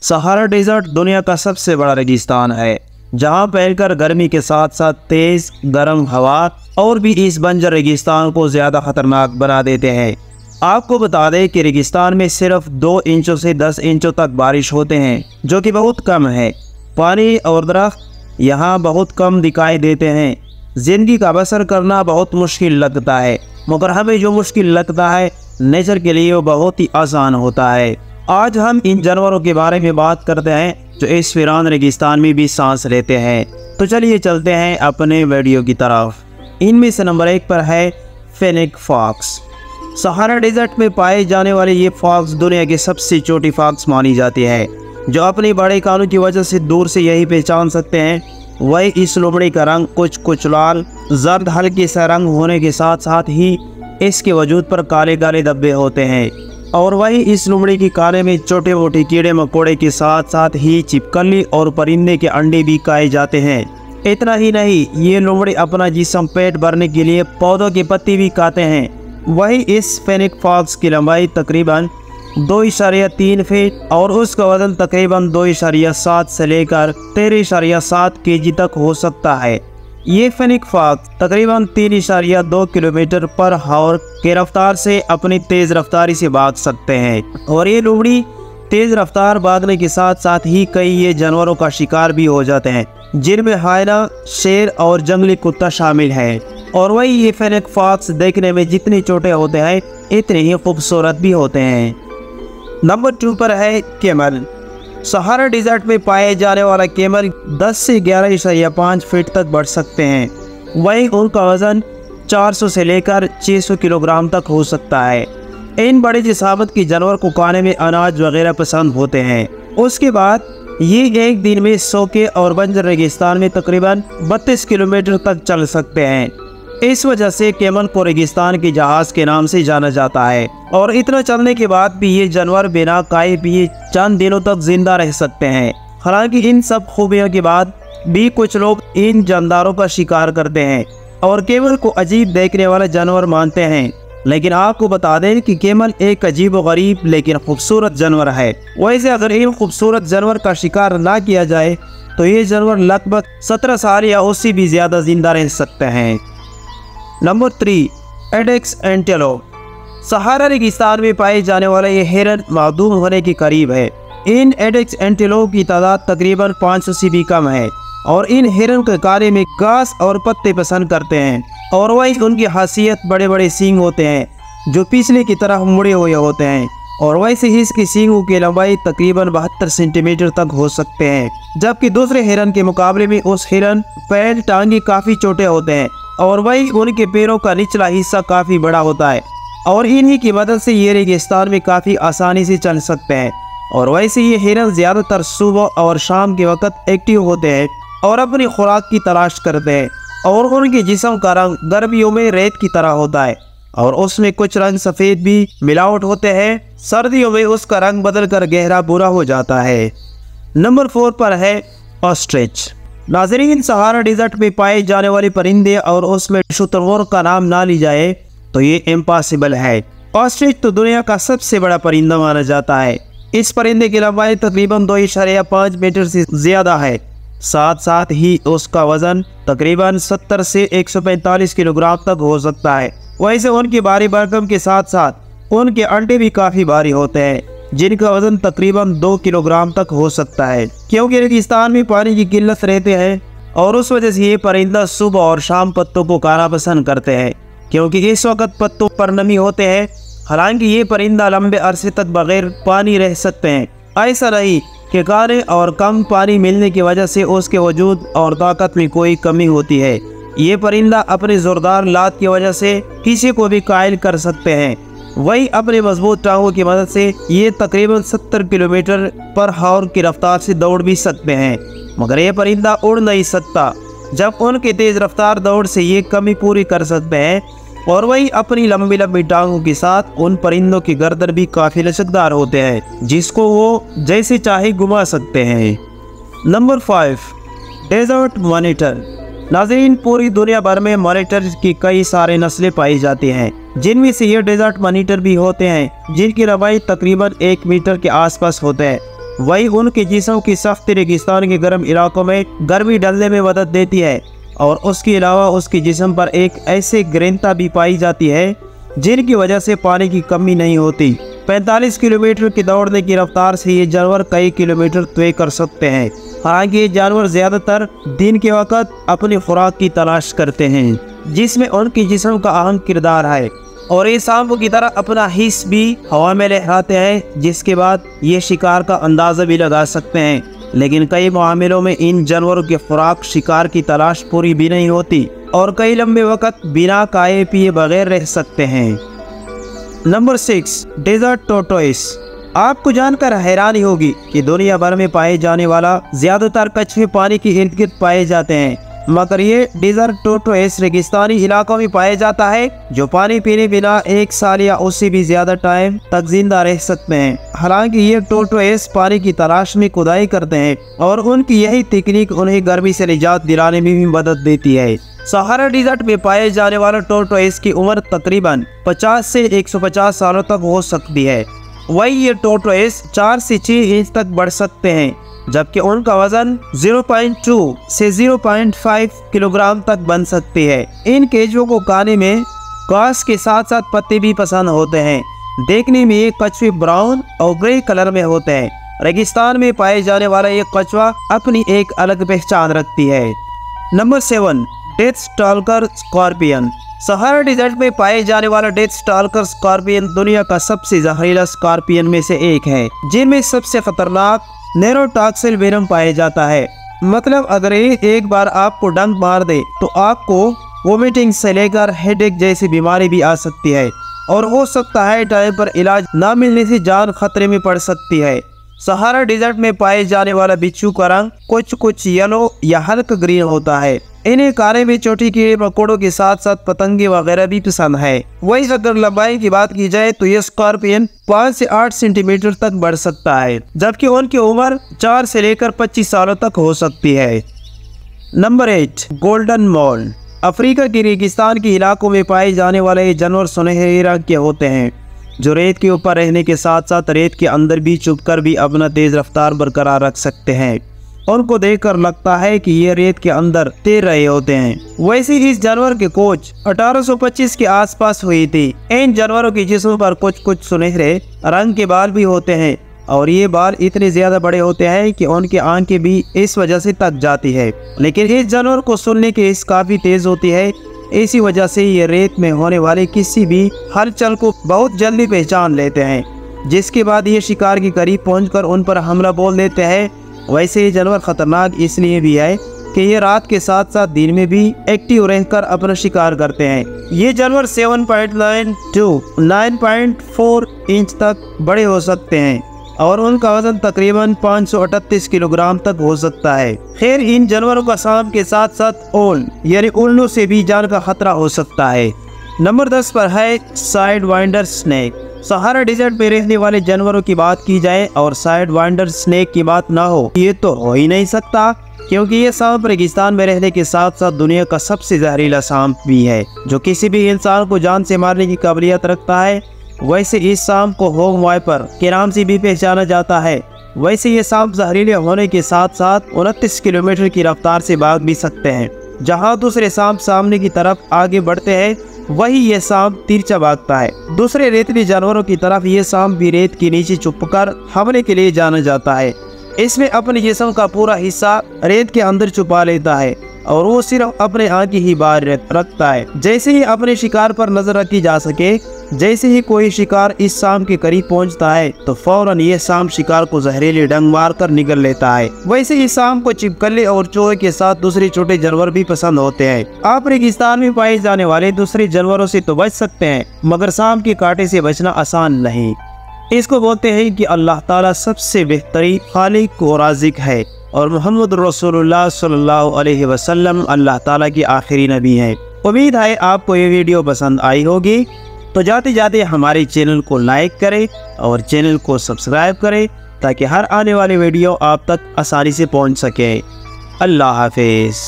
Sahara desert दुनिया का सबसे बड़ा रेगिस्तान है, जहां फैलकर गर्मी के साथ साथ तेज गर्म हवा और भी इस बंजर रेगिस्तान को ज़्यादा खतरनाक बना देते हैं। आपको बता दें कि रेगिस्तान में सिर्फ 2 इंचों से 10 इंचों तक बारिश होते हैं, जो कि बहुत कम है। पानी और दरख्त यहाँ बहुत कम दिखाई देते हैं। ज़िंदगी का बसर करना बहुत मुश्किल लगता है, मगर हमें जो मुश्किल लगता है नेचर के लिए वो बहुत ही आसान होता है। आज हम इन जानवरों के बारे में बात करते हैं जो इस वीरान रेगिस्तान में भी सांस लेते हैं। तो चलिए चलते हैं अपने वीडियो की तरफ। इनमें से नंबर 1 पर है फेनिक फॉक्स। सहारा डेजर्ट में पाए जाने वाले ये फॉक्स दुनिया की सबसे छोटी फॉक्स मानी जाती है, जो अपने बड़े कानों की वजह से दूर से यही पहचान सकते हैं। वही इस लोमड़ी का रंग कुछ लाल जर्द हल्के सा रंग होने के साथ साथ ही इसके वजूद पर काले काले धब्बे होते हैं। और वही इस लोमड़ी की काले में छोटे मोटे कीड़े मकोड़े के साथ साथ ही छिपकली और परिंदे के अंडे भी खाए जाते हैं। इतना ही नहीं, ये लोमड़ी अपना जिस्म पेट भरने के लिए पौधों की पत्ती भी खाते हैं। वही इस फेनिक फॉक्स की लंबाई तकरीबन 2.3 फीट और उसका वजन तकरीबन 2.7 से लेकर 13.7 केजी तक हो सकता है। ये फेनिक फॉक्स तकरीबन 3.2 किलोमीटर पर आवर के रफ्तार से अपनी तेज रफ्तारी से भाग सकते हैं। और ये लोमड़ी तेज रफ्तार भागने के साथ साथ ही कई ये जानवरों का शिकार भी हो जाते हैं, जिनमें हायना, शेर और जंगली कुत्ता शामिल है। और वही ये फेनिक फॉक्स देखने में जितने छोटे होते हैं इतने ही खूबसूरत भी होते हैं। नंबर 2 पर है कैमल। सहारा डेजर्ट में पाए जाने वाला कैमल 10 से 11.5 फीट तक बढ़ सकते हैं। वहीं उनका वजन 400 से लेकर 600 किलोग्राम तक हो सकता है। इन बड़े जिसामत के जानवर को खाने में अनाज वगैरह पसंद होते हैं। उसके बाद ये एक दिन में सोके और बंजर रेगिस्तान में तकरीबन 32 किलोमीटर तक चल सकते हैं। इस वजह से कैमल को रेगिस्तान के जहाज के नाम से जाना जाता है। और इतना चलने के बाद भी ये जानवर बिना खाए पिए चंद दिनों तक जिंदा रह सकते हैं। हालांकि इन सब खूबियों के बाद भी कुछ लोग इन जानदारों का शिकार करते हैं और कैमल को अजीब देखने वाला जानवर मानते हैं। लेकिन आपको बता दें कि कैमल एक अजीब व गरीब लेकिन खूबसूरत जानवर है। वैसे अगर इन खूबसूरत जानवर का शिकार ना किया जाए तो ये जानवर लगभग 17 साल या उससे भी ज़्यादा जिंदा रह सकते हैं। Number 3, एडेक्स antelope. सहारा रेगिस्तान में पाए जाने वाला ये हिरन मादूम होने के करीब है। इन एडेक्स एंटेलोप की तादाद तकरीबन 500 से भी कम है और इन हिरन के काले में घास और पत्ते पसंद करते हैं। और वही उनकी खासियत बड़े बड़े सींग होते हैं जो पिछले की तरह मुड़े हुए होते हैं। और वैसे ही इसकी सींगों की लंबाई तकरीबन 72 सेंटीमीटर तक हो सकते हैं, जबकि दूसरे हिरन के मुकाबले में उस हिरन पैर टांगे काफ़ी छोटे होते हैं। और वही उनके पैरों का निचला हिस्सा काफ़ी बड़ा होता है और इन्हीं की मदद से ये रेगिस्तान में काफ़ी आसानी से चल सकते हैं। और वैसे ये हिरन ज़्यादातर सुबह और शाम के वक्त एक्टिव होते हैं और अपनी खुराक की तलाश करते हैं। और उनके जिस्म का रंग गर्मियों में रेत की तरह होता है और उसमें कुछ रंग सफ़ेद भी मिलावट होते हैं। सर्दियों में उसका रंग बदलकर गहरा भूरा हो जाता है। नंबर 4 पर है ऑस्ट्रिच। नाज़रीन, सहारा डेजर्ट में पाए जाने वाले परिंदे और उसमें शुतुरमुर्ग का नाम ना ली जाए तो ये इम्पॉसिबल है। ऑस्ट्रिच तो दुनिया का सबसे बड़ा परिंदा माना जाता है। इस परिंदे की लंबाई तकरीबन 2.5 मीटर से ज़्यादा है। साथ साथ ही उसका वजन तकरीबन 70 से 145 किलोग्राम तक हो सकता है। वैसे उनके भारी भरकम के साथ साथ उनके अंडे भी काफ़ी भारी होते हैं, जिनका वजन तकरीबन 2 किलोग्राम तक हो सकता है। क्योंकि रेगिस्तान में पानी की किल्लत रहते हैं और उस वजह से ये परिंदा सुबह और शाम पत्तों को खाना पसंद करते हैं, क्योंकि इस वक्त पत्तों पर नमी होते हैं। हालांकि ये परिंदा लंबे अरसे तक बगैर पानी रह सकते हैं। ऐसा नहीं कि खाने और कम पानी मिलने की वजह से उसके वजूद और ताकत में कोई कमी होती है। ये परिंदा अपने ज़ोरदार लात की वजह से किसी को भी कायल कर सकते हैं। वही अपने मजबूत टांगों की मदद से ये तकरीबन 70 किलोमीटर पर आवर की रफ्तार से दौड़ भी सकते हैं, मगर ये परिंदा उड़ नहीं सकता। जब उनकी तेज़ रफ्तार दौड़ से ये कमी पूरी कर सकते हैं। और वही अपनी लंबी लंबी टांगों के साथ उन परिंदों की गर्दन भी काफ़ी लचकदार होते हैं, जिसको वो जैसे चाहे घुमा सकते हैं। Number 5, desert monitor. नाज़रीन, पूरी दुनिया भर में मॉनिटर की कई सारे नस्लें पाई जाती हैं, जिनमें से ये डेजर्ट मॉनिटर भी होते हैं, जिनकी लंबाई तकरीबन 1 मीटर के आसपास होते हैं। वही उनके जिस्म की सख्त रेगिस्तान के गर्म इलाकों में गर्मी डालने में मदद देती है। और उसके अलावा उसके जिस्म पर एक ऐसे ग्रेनता भी पाई जाती है जिनकी वजह से पानी की कमी नहीं होती। 45 किलोमीटर की दौड़ने की रफ्तार से ये जानवर कई किलोमीटर तय कर सकते हैं। हालांकि ये जानवर ज़्यादातर दिन के वक्त अपनी खुराक की तलाश करते हैं, जिसमें उनके जिस्म का अहम किरदार है। और ये सांपों की तरह अपना हिस्स भी हवा में लहराते हैं, जिसके बाद ये शिकार का अंदाज़ा भी लगा सकते हैं। लेकिन कई मामलों में इन जानवरों की खुराक शिकार की तलाश पूरी भी नहीं होती और कई लंबे वक्त बिना खाए पिए बगैर रह सकते हैं। Number 6, desert tortoise. आपको जानकर हैरानी होगी कि दुनिया भर में पाए जाने वाला ज्यादातर कछुए पानी के इर्द गिर्द पाए जाते हैं, मगर ये डेजर्ट टोर्टोइस रेगिस्तानी इलाकों में पाया जाता है, जो पानी पीने बिना 1 साल या उससे भी ज्यादा टाइम तक जिंदा रह सकते हैं। हालांकि ये टोर्टोइस पानी की तलाश में खुदाई करते हैं और उनकी यही तकनीक उन्हें गर्मी से निजात दिलाने में भी मदद देती है। सहारा डेजर्ट में पाए जाने वाला टोर्टोइस की उम्र तकरीबन 50 से 150 सालों तक हो सकती है। वही ये टोर्टोइस 4 से 6 इंच तक बढ़ सकते हैं, जबकि उनका वजन 0.2 से 0.5 किलोग्राम तक बन सकती है। इन केंचुओं को खाने में घास के साथ साथ पत्ते भी पसंद होते हैं। देखने में ये कछुए ब्राउन और ग्रे कलर में होते हैं। रेगिस्तान में पाए जाने वाला ये कछुआ अपनी एक अलग पहचान रखती है। Number 7, death stalker scorpion. Sahara desert में पाए जाने वाला डेथ स्टॉल्कर स्कॉर्पियन दुनिया का सबसे जहरीला स्कॉर्पियन में से एक है, जिनमें सबसे खतरनाक नेरोटॉक्सिल वेनम पाया जाता है। मतलब अगर ये एक बार आपको डंक मार दे तो आपको वोमिटिंग से लेकर हेडेक जैसी बीमारी भी आ सकती है और हो सकता है टाइम पर इलाज ना मिलने से जान खतरे में पड़ सकती है। सहारा डेजर्ट में पाए जाने वाला बिच्छू का रंग कुछ येलो या हल्का ग्रीन होता है। इन्हें खाने में छोटी कीड़े मकोड़ों के साथ साथ पतंगे वगैरह भी पसंद है। वही अगर लंबाई की बात की जाए तो ये स्कॉर्पियन 5 से 8 सेंटीमीटर तक बढ़ सकता है, जबकि उनकी उम्र 4 से लेकर 25 सालों तक हो सकती है। नंबर 8, गोल्डन मोल। अफ्रीका के रेगिस्तान के इलाकों में पाए जाने वाले ये जानवर सुनहरे रंग के होते हैं, जो रेत के ऊपर रहने के साथ साथ रेत के अंदर भी छुपकर भी अपना तेज रफ्तार बरकरार रख सकते हैं। उनको देखकर लगता है कि ये रेत के अंदर तैर रहे होते हैं। वैसे इस जानवर की खोज 1825 के आसपास हुई थी। इन जानवरों के जिस्म पर कुछ सुनहरे रंग के बाल भी होते हैं और ये बाल इतने ज्यादा बड़े होते हैं कि उनकी आंखें भी इस वजह से थक जाती है। लेकिन इस जानवर को सुनने की हिस्स काफी तेज होती है, इसी वजह से ये रेत में होने वाले किसी भी हलचल को बहुत जल्दी पहचान लेते हैं, जिसके बाद ये शिकार के करीब पहुंचकर उन पर हमला बोल देते हैं। वैसे ये जानवर खतरनाक इसलिए भी है कि ये रात के साथ साथ दिन में भी एक्टिव रहकर अपना शिकार करते हैं। ये जानवर 7.9 to 9.4 इंच तक बड़े हो सकते हैं और उनका वजन तकरीबन 538 किलोग्राम तक हो सकता है। खैर, इन जानवरों का सांप के साथ साथ ओल यानी उल्लू से भी जान का खतरा हो सकता है। नंबर 10 पर है sidewinder snake. Sahara desert में रहने वाले जानवरों की बात की जाए और साइड वाइंडर स्नेक की बात ना हो, ये तो हो ही नहीं सकता, क्योंकि ये सांप रेगिस्तान में रहने के साथ साथ दुनिया का सबसे जहरीला सांप भी है, जो किसी भी इंसान को जान से मारने की काबिलियत रखता है। वैसे इस सांप को होग वाइपर के नाम से भी पहचाना जाता है। वैसे ये सांप जहरीले होने के साथ साथ 29 किलोमीटर की रफ्तार से भाग भी सकते हैं। जहाँ दूसरे सांप सामने की तरफ आगे बढ़ते हैं, वही ये सांप तिरछा भागता है। दूसरे रेतली जानवरों की तरफ ये सांप भी रेत के नीचे छुपकर हमले के लिए जाना जाता है। इसमें अपने जिस्म का पूरा हिस्सा रेत के अंदर छुपा लेता है और वो सिर्फ अपने आंखें ही बाहर रखता है, जैसे ही अपने शिकार पर नजर रखी जा सके। जैसे ही कोई शिकार इस सांप के करीब पहुंचता है तो फौरन ये सांप शिकार को जहरीले डंक मार कर निगल लेता है। वैसे इस सांप को छिपकली और चूहे के साथ दूसरे छोटे जानवर भी पसंद होते हैं। आप रेगिस्तान में पाए जाने वाले दूसरे जानवरों से तो बच सकते हैं, मगर सांप के कांटे से बचना आसान नहीं। इसको बोलते हैं कि अल्लाह ताला सबसे बेहतरीन खालिक व राज़िक है और मोहम्मद रसूलुल्लाह सल्लल्लाहु अलैहि वसल्लम अल्लाह ताला की आखिरी नबी हैं। उम्मीद है आपको ये वीडियो पसंद आई होगी। तो जाते जाते हमारे चैनल को लाइक करें और चैनल को सब्सक्राइब करें ताकि हर आने वाली वीडियो आप तक आसानी से पहुंच सके। अल्लाह हाफिज़।